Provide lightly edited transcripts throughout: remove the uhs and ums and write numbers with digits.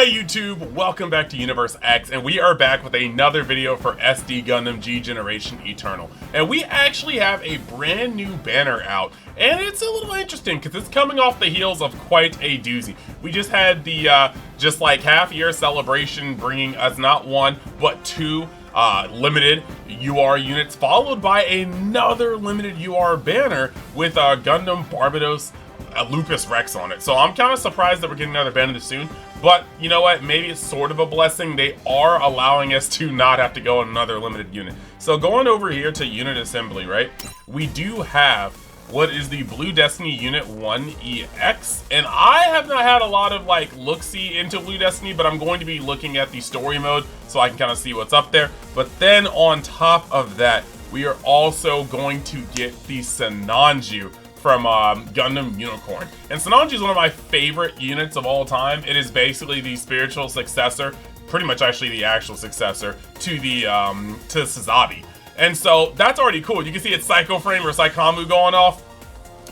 Hey YouTube, welcome back to Universe X, and we are back with another video for SD Gundam G Generation Eternal. And we actually have a brand new banner out, and it's a little interesting because it's coming off the heels of quite a doozy. We just had the just like half-year celebration bringing us not one, but two limited UR units, followed by another limited UR banner with Gundam Barbados Lupus Rex on it. So I'm kind of surprised that we're getting another banner this soon. But you know what? Maybe it's sort of a blessing. They are allowing us to not have to go on another limited unit. So going over here to unit assembly, right? We do have what is the Blue Destiny Unit 1 EX. And I have not had a lot of like look-see into Blue Destiny, but I'm going to be looking at the story mode so I can kind of see what's up there. But then on top of that, we are also going to get the Sinanju from Gundam Unicorn. And Sinanju is one of my favorite units of all time. It is basically the spiritual successor, pretty much actually the actual successor to the to Sazabi. And so that's already cool. You can see its Psycho Frame or Psychomu going off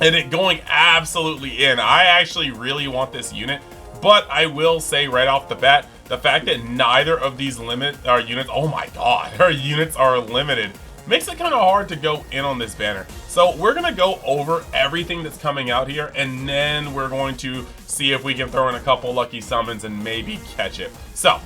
and it going absolutely in. I actually really want this unit, but I will say right off the bat, the fact that neither of these units, oh my god, our units are limited, makes it kind of hard to go in on this banner. So we're gonna go over everything that's coming out here, and then we're going to see if we can throw in a couple lucky summons and maybe catch it. So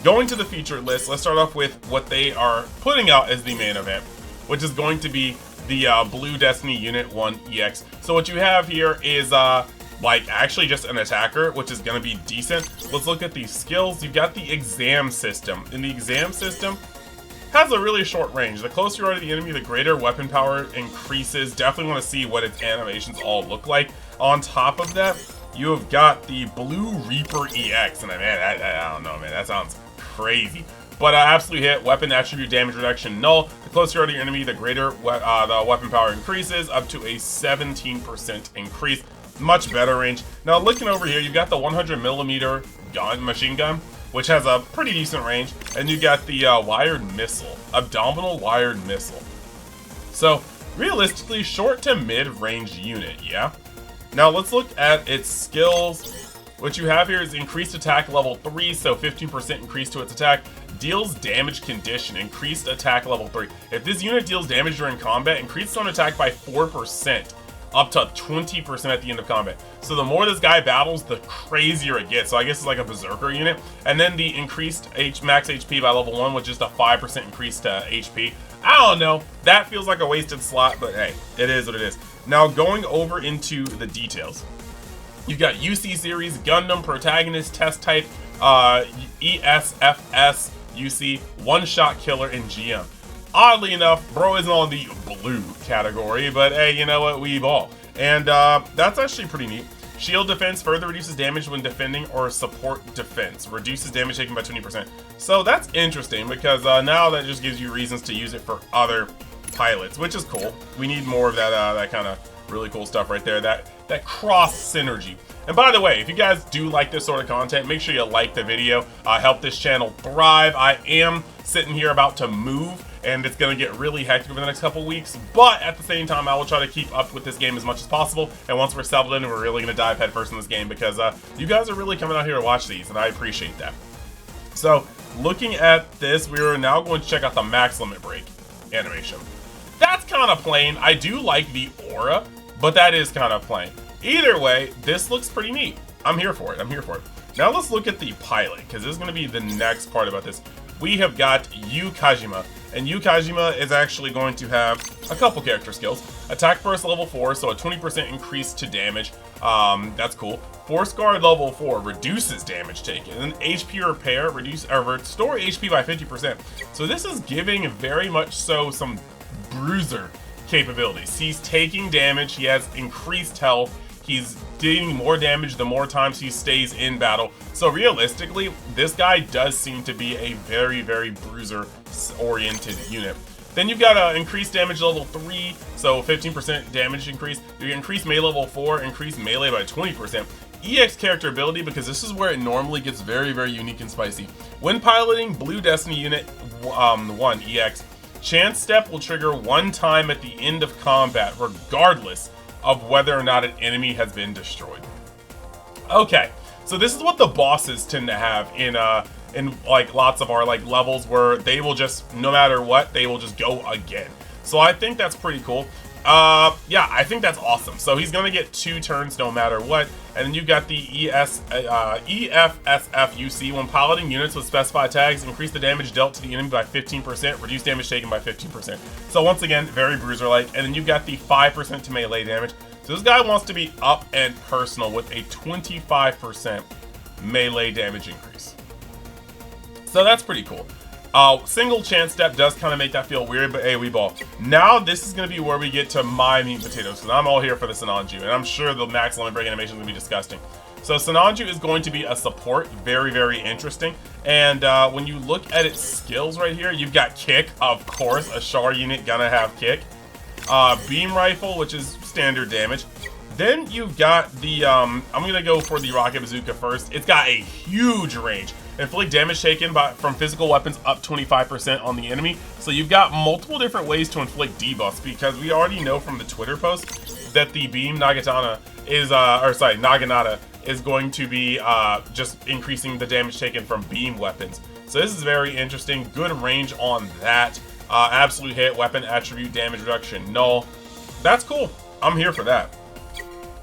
going to the featured list, let's start off with what they are putting out as the main event, which is going to be the Blue Destiny Unit 1 EX. So what you have here is like actually just an attacker, which is gonna be decent. Let's look at these skills. You've got the exam system. In the exam system, has a really short range. The closer you are to the enemy, the greater weapon power increases. Definitely want to see what its animations all look like. On top of that, you have got the Blue Reaper EX, and man, I don't know, man, that sounds crazy. But absolute hit, weapon attribute damage reduction null. The closer you are to your enemy, the greater the weapon power increases, up to a 17% increase. Much better range. Now looking over here, you've got the 100mm machine gun, which has a pretty decent range, and you got the wired missile, abdominal wired missile. So realistically, short to mid-range unit, yeah? Now let's look at its skills. What you have here is increased attack level 3, so 15% increase to its attack. Deals damage condition, increased attack level 3. If this unit deals damage during combat, increases on attack by 4%. Up to 20% at the end of combat. So the more this guy battles, the crazier it gets. So I guess it's like a berserker unit. And then the increased max HP by level 1 with just a 5% increase to HP. I don't know. That feels like a wasted slot, but hey, it is what it is. Now going over into the details. You've got UC series, Gundam, protagonist, test type, ESFS, UC, one-shot killer, and GM. Oddly enough, bro isn't on the blue category, but hey, you know what, we evolve. And that's actually pretty neat. Shield defense further reduces damage when defending or support defense. Reduces damage taken by 20%. So that's interesting because now that just gives you reasons to use it for other pilots, which is cool. We need more of that that kind of really cool stuff right there, that cross synergy. And by the way, if you guys do like this sort of content, make sure you like the video, help this channel thrive. I am sitting here about to move, and it's going to get really hectic over the next couple weeks, but at the same time, I will try to keep up with this game as much as possible, and once we're settled in, we're really going to dive headfirst in this game, because you guys are really coming out here to watch these, and I appreciate that. So, looking at this, we are now going to check out the max limit break animation. That's kind of plain. I do like the aura, but that is kind of plain. Either way, this looks pretty neat. I'm here for it. I'm here for it. Now let's look at the pilot, because this is going to be the next part about this. We have got Yu Kajima, and Yu Kajima is actually going to have a couple character skills. Attack burst level 4, so a 20% increase to damage. That's cool. Force guard level 4 reduces damage taken, and then HP repair restore HP by 50%. So this is giving very much so some bruiser capabilities. He's taking damage. He has increased health. He's dealing more damage the more times he stays in battle. So realistically, this guy does seem to be a very, very bruiser-oriented unit. Then you've got increased damage level 3, so 15% damage increase. You increase melee level 4, increase melee by 20%. EX character ability, because this is where it normally gets very, very unique and spicy. When piloting Blue Destiny Unit 1 EX, Chance Step will trigger one time at the end of combat, regardless of whether or not an enemy has been destroyed. Okay, So this is what the bosses tend to have in like lots of our like levels, where they will just, no matter what, they will just go again. So I think that's pretty cool. Yeah, I think that's awesome. So he's gonna get 2 turns no matter what. And then you got the EFSFUC. When piloting units with specified tags, increase the damage dealt to the enemy by 15%, reduce damage taken by 15%. So once again, very bruiser-like. And then you got the 5% to melee damage. So this guy wants to be up and personal with a 25% melee damage increase. So that's pretty cool. Single chance step does kind of make that feel weird, but hey, we ball. Now this is going to be where we get to my meat and potatoes, because I'm all here for the Sinanju, and I'm sure the max limit break animation is going to be disgusting. So Sinanju is going to be a support, very, very interesting. And when you look at its skills right here, you've got kick, of course, a Char unit gonna have kick. Beam rifle, which is standard damage. Then you've got the, I'm gonna go for the rocket bazooka first. It's got a huge range. Inflict damage taken from physical weapons up 25% on the enemy. So you've got multiple different ways to inflict debuffs, because we already know from the Twitter post that the beam Naginata is, Naginata is going to be just increasing the damage taken from beam weapons. So this is very interesting. Good range on that. Absolute hit, weapon attribute, damage reduction, null. That's cool. I'm here for that.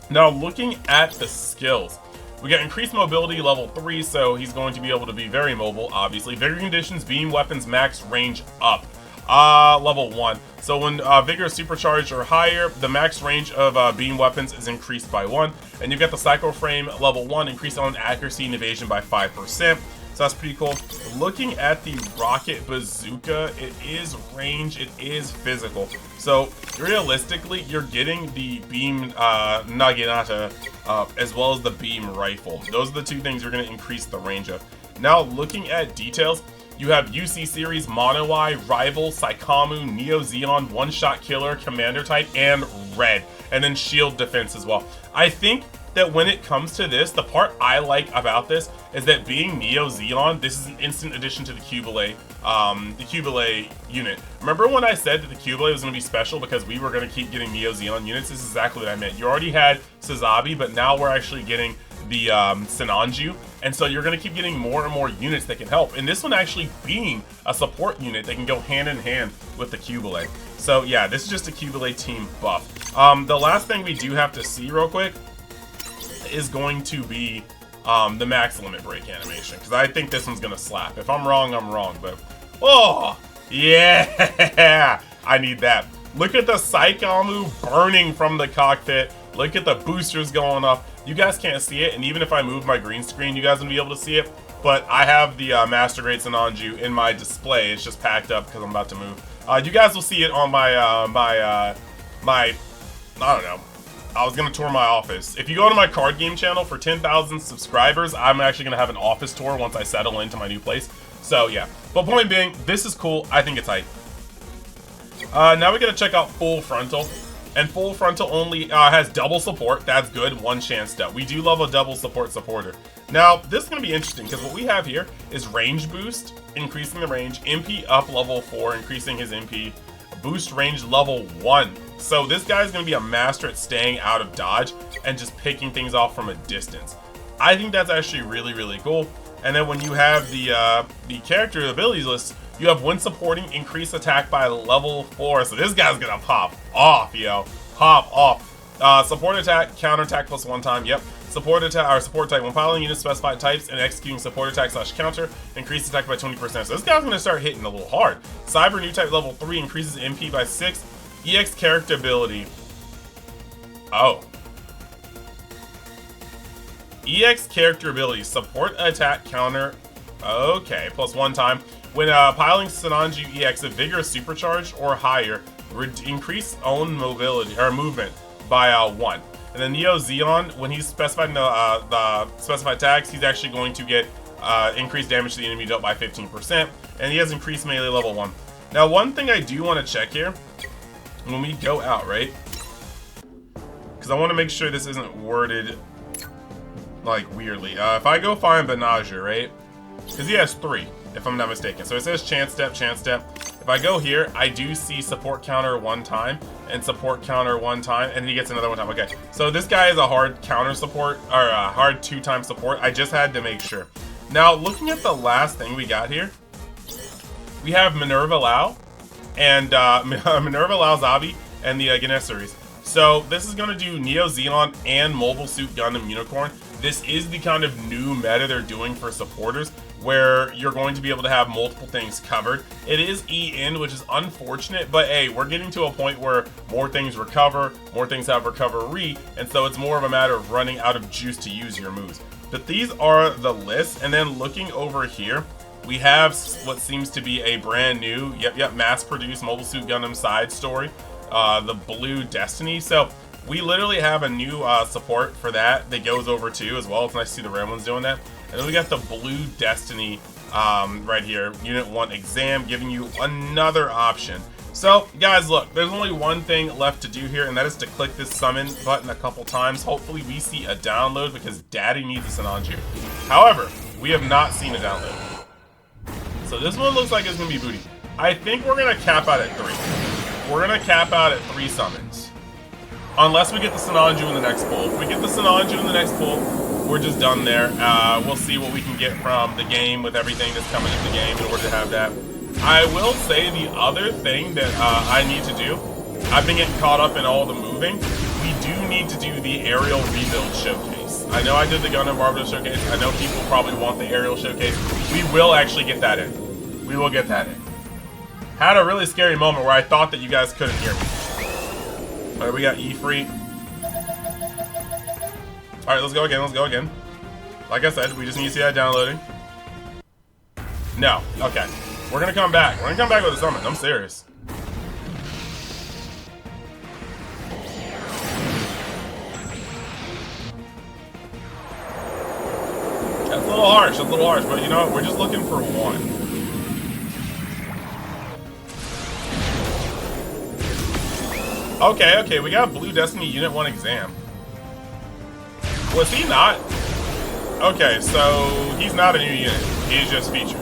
Now looking at the skills. We got increased mobility, level 3, so he's going to be able to be very mobile, obviously. Vigor conditions, beam weapons, max range up. Level 1. So when Vigor is supercharged or higher, the max range of beam weapons is increased by 1. And you've got the Psycho Frame, level 1, increased on accuracy and evasion by 5%. So that's pretty cool. Looking at the rocket bazooka, it is range, it is physical. So realistically, you're getting the beam Naginata as well as the beam rifle. Those are the 2 things you're going to increase the range of. Now looking at details, you have UC series, Mono Eye, Rival, Saikamu, Neo Zeon, One-Shot Killer, Commander type, and Red. And then shield defense as well. I think that when it comes to this, the part I like about this is that being Neo Zeon, this is an instant addition to the Cubile unit. Remember when I said that the Cubile was going to be special because we were going to keep getting Neo Zeon units? This is exactly what I meant. You already had Sazabi, but now we're actually getting the Sinanju, and so you're going to keep getting more and more units that can help. And this one actually being a support unit that can go hand in hand with the Cubile. So yeah, this is just a Cubile team buff. The last thing we do have to see real quick is going to be the max limit break animation, because I think this one's gonna slap. If I'm wrong, I'm wrong, but oh yeah, I need that. Look at the Saikamu burning from the cockpit. Look at the boosters going off. You guys can't see it, and even if I move my green screen, you guys won't be able to see it. But I have the Master Grade Sinanju in my display. It's just packed up because I'm about to move. You guys will see it on my I don't know. I was going to tour my office. If you go to my card game channel for 10,000 subscribers, I'm actually going to have an office tour once I settle into my new place. So yeah, but point being, this is cool. I think it's hype. Now we got to check out Full Frontal. And Full Frontal only has double support. That's good. 1 chance step. We do love a double support supporter. Now, this is going to be interesting because what we have here is range boost, increasing the range, MP up level 4, increasing his MP, boost range level 1. So this guy's going to be a master at staying out of dodge and just picking things off from a distance. I think that's actually really, really cool. And then when you have the character abilities list, you have when supporting, increase attack by level 4. So this guy's going to pop off, yo. Pop off. Support attack, counter attack plus 1 time. Yep. Support attack or support type. When piloting units specified types and executing support attack / counter, increase attack by 20%. So this guy's going to start hitting a little hard. Cyber new type level 3 increases MP by 6. EX character ability. Oh. EX character ability. Support attack counter. Okay. Plus 1 time. When piloting Sinanju EX, a vigorous supercharge or higher, increase own mobility or movement by 1. And then Neo Zeon, when he's specifying the specified tags, he's actually going to get increased damage to the enemy dealt by 15%. And he has increased melee level 1. Now, one thing I do want to check here, when we go out, right? Because I want to make sure this isn't worded, like, weirdly. If I go find Benager, right? Because he has 3, if I'm not mistaken. So it says chance step, If I go here, I do see support counter 1 time and support counter 1 time, and he gets another 1 time. Okay, so this guy is a hard counter support, or a hard 2-time support. I just had to make sure. Now, looking at the last thing we got here, we have Minerva Lau and Minerva Lau Zabi and the Ganesh series. So this is going to do Neo Zenon and Mobile Suit Gundam Unicorn. This is the kind of new meta they're doing for supporters, where you're going to be able to have multiple things covered. It is E-in, which is unfortunate, but hey, we're getting to a point where more things recover, more things have recovery, and so it's more of a matter of running out of juice to use your moves. But these are the lists, and then looking over here, we have what seems to be a brand new, mass-produced Mobile Suit Gundam side story, the Blue Destiny. So we literally have a new support for that goes over too as well. It's nice to see the red ones doing that. And then we got the Blue Destiny right here, Unit 1 exam, giving you another option. So guys, look, there's only one thing left to do here, and that is to click this summon button a couple times. Hopefully we see a download, because Daddy needs a Sinanju. However, we have not seen a download. So this one looks like it's gonna be booty. I think we're gonna cap out at 3. We're gonna cap out at 3 summons. Unless we get the Sinanju in the next pull. If we get the Sinanju in the next pull, we're just done there. We'll see what we can get from the game with everything that's coming in the game in order to have that. I will say the other thing that I need to do, I've been getting caught up in all the moving. We do need to do the aerial rebuild showcase. I know I did the Gundam Barbados showcase. I know people probably want the aerial showcase. We will actually get that in. We will get that in. Had a really scary moment where I thought that you guys couldn't hear me. Alright, we got E-Free. Alright, let's go again, let's go again. Like I said, we just need to see that downloading. No, okay. We're gonna come back. We're gonna come back with a summon. I'm serious. That's a little harsh, but you know what? We're just looking for 1. Okay, we got Blue Destiny Unit 1 exam. Was he not? Okay, so he's not a new unit. He's just featured.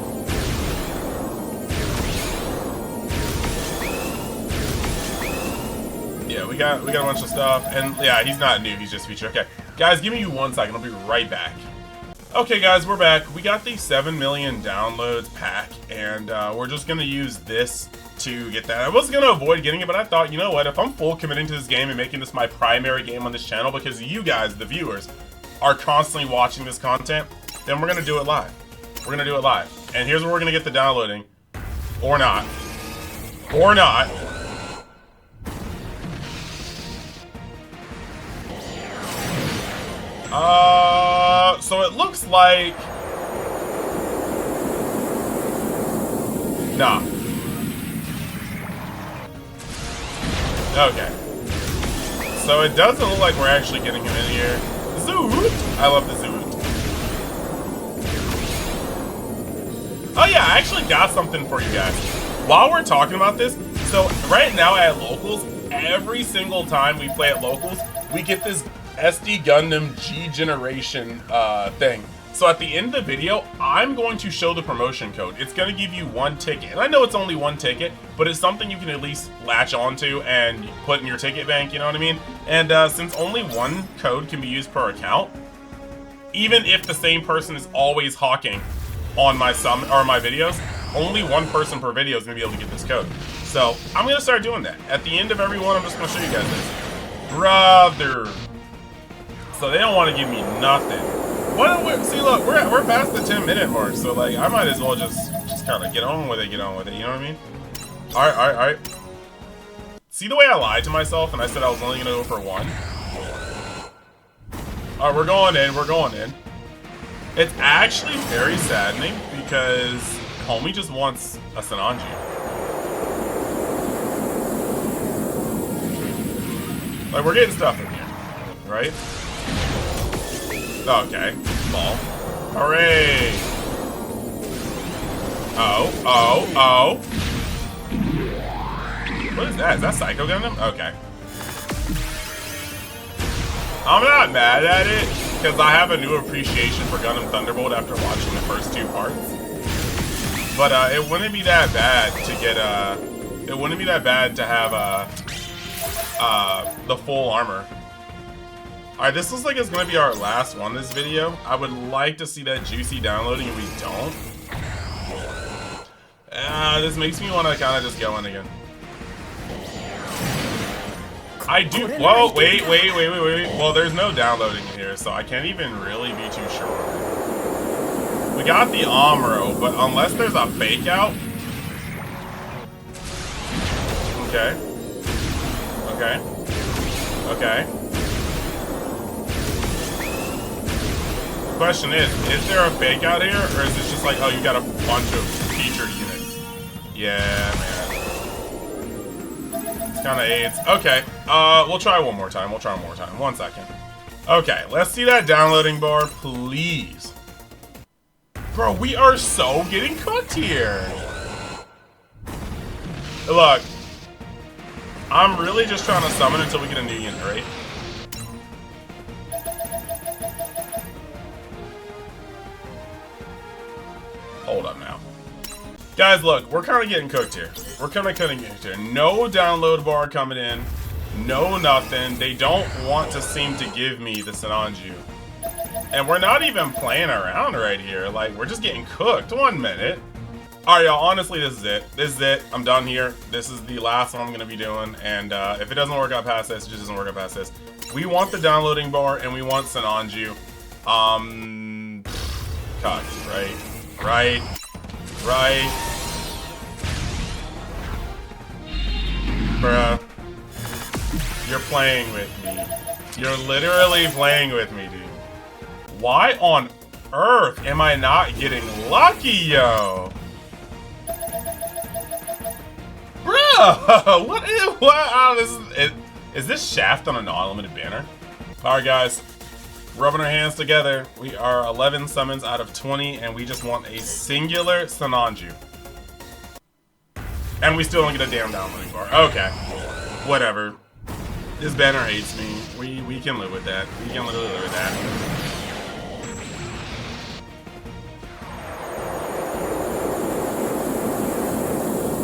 Yeah, we got a bunch of stuff, and yeah, he's not new, he's just featured. Okay, guys, give me 1 second, I'll be right back. Okay guys, we're back. We got the 7 million downloads pack, and we're just gonna use this to get that. I was gonna avoid getting it, but I thought, you know what, if I'm full committing to this game and making this my primary game on this channel, because you guys, the viewers, are constantly watching this content, then we're gonna do it live. We're gonna do it live. And here's where we're gonna get the downloading. Or not. Or not. So it looks like... Nah. Okay. So it doesn't look like we're actually getting him in here. Zoot! I love the Zoot. Oh yeah, I actually got something for you guys. While we're talking about this, so right now at Locals, every single time we play at Locals, we get this SD Gundam G Generation thing. So at the end of the video, I'm going to show the promotion code. It's going to give you 1 ticket. And I know it's only 1 ticket, but it's something you can at least latch onto and put in your ticket bank, you know what I mean? And since only 1 code can be used per account, even if the same person is always hawking on my videos, only 1 person per video is going to be able to get this code. So I'm going to start doing that. At the end of every one, I'm just going to show you guys this. Brother. So they don't want to give me nothing. See, look, we're past the 10-minute mark, so like I might as well just kind of get on with it. You know what I mean? All right. See the way I lied to myself and I said I was only gonna go for 1. All right, we're going in. It's actually very saddening because homie just wants a Sinanju. Like we're getting stuff in here, right? Okay, ball. Hooray! Oh. What is that? Is that Psycho Gundam? Okay. I'm not mad at it, because I have a new appreciation for Gundam Thunderbolt after watching the first 2 parts. But it wouldn't be that bad to get it wouldn't be that bad to have the full armor. Alright, this looks like it's gonna be our last one this video. I would like to see that juicy downloading, and we don't. This makes me want to kind of just go in again. I do. Whoa, wait. Well, there's no downloading in here, so I can't even really be too sure. We got the Amuro, but unless there's a fake out. Okay. The question is there a fake out here, or is this just like, oh, you got a bunch of featured units? Yeah, man. It's kind of AIDS. Okay, we'll try one more time. 1 second. Okay, let's see that downloading bar, please. Bro, we are so getting cooked here. Look, I'm really just trying to summon until we get a new unit, right? Hold up now. Guys, look, we're kind of getting cooked here. No download bar coming in. No nothing. They don't want to seem to give me the Sinanju. And we're not even playing around right here. Like, we're just getting cooked. 1 minute. Alright, y'all, honestly, this is it. I'm done here. This is the last one I'm going to be doing. And if it doesn't work out past this, it just doesn't work out past this. We want the downloading bar, and we want Sinanju. Cut, right. Bruh. You're playing with me. You're literally playing with me, dude. Why on earth am I not getting lucky, yo? Bro, what? Is this Shaft on an unlimited banner? All right, guys, rubbing our hands together. We are 11 summons out of 20, and we just want a singular Sinanju. And we still don't get a damn downloading bar. Okay, whatever. This banner hates me. We can live with that. We can literally live with that.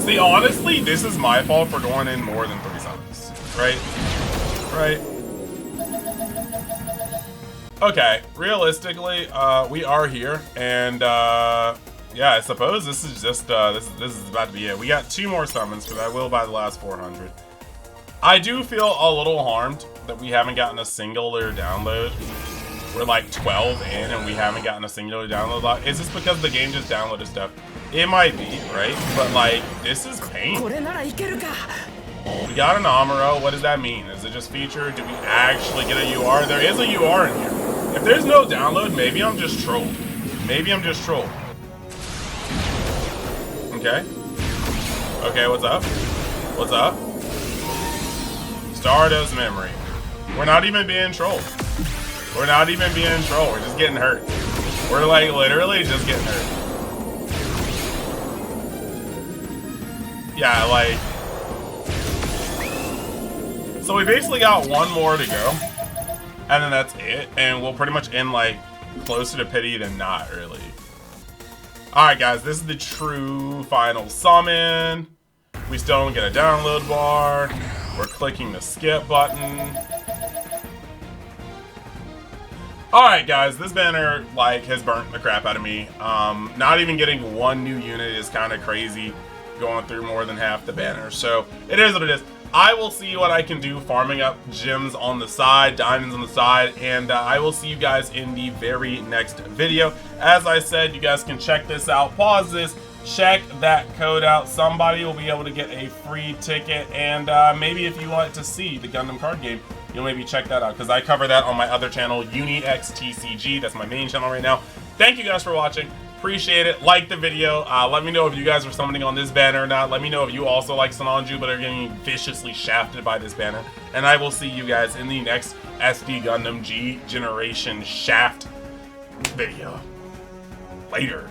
See, honestly, this is my fault for going in more than 3 summons. Right? Okay, realistically, we are here, and yeah, I suppose this is just this is about to be it. We got 2 more summons because I will buy the last 400. I do feel a little harmed that we haven't gotten a singular download. We're like 12 in and we haven't gotten a singular download. Is this because the game just downloaded stuff? It might be, right? But like, this is pain. We got an Amuro. What does that mean? Is it just featured? Do we actually get a UR? There is a UR in here. If there's no download, maybe I'm just trolled. Okay. Okay, what's up? Stardust memory. We're not even being trolled. We're just getting hurt. We're like literally just getting hurt. Yeah, like. So we basically got 1 more to go. And then that's it. And we'll pretty much end like closer to pity than not, really. Alright, guys, this is the true final summon. We still don't get a download bar. We're clicking the skip button. Alright, guys, this banner, like, has burnt the crap out of me. Not even getting 1 new unit is kind of crazy, going through more than half the banner. So, it is what it is. I will see what I can do farming up gems on the side, diamonds on the side, and I will see you guys in the very next video. As I said, you guys can check this out, pause this, check that code out. Somebody will be able to get a free ticket, and maybe if you want to see the Gundam card game, you'll maybe check that out, because I cover that on my other channel, UniXTCG. That's my main channel right now. Thank you guys for watching. Appreciate it. Like the video. Let me know if you guys are summoning on this banner or not. Let me know if you also like Sinanju but are getting viciously shafted by this banner. And I will see you guys in the next SD Gundam G Generation Shaft video. Later.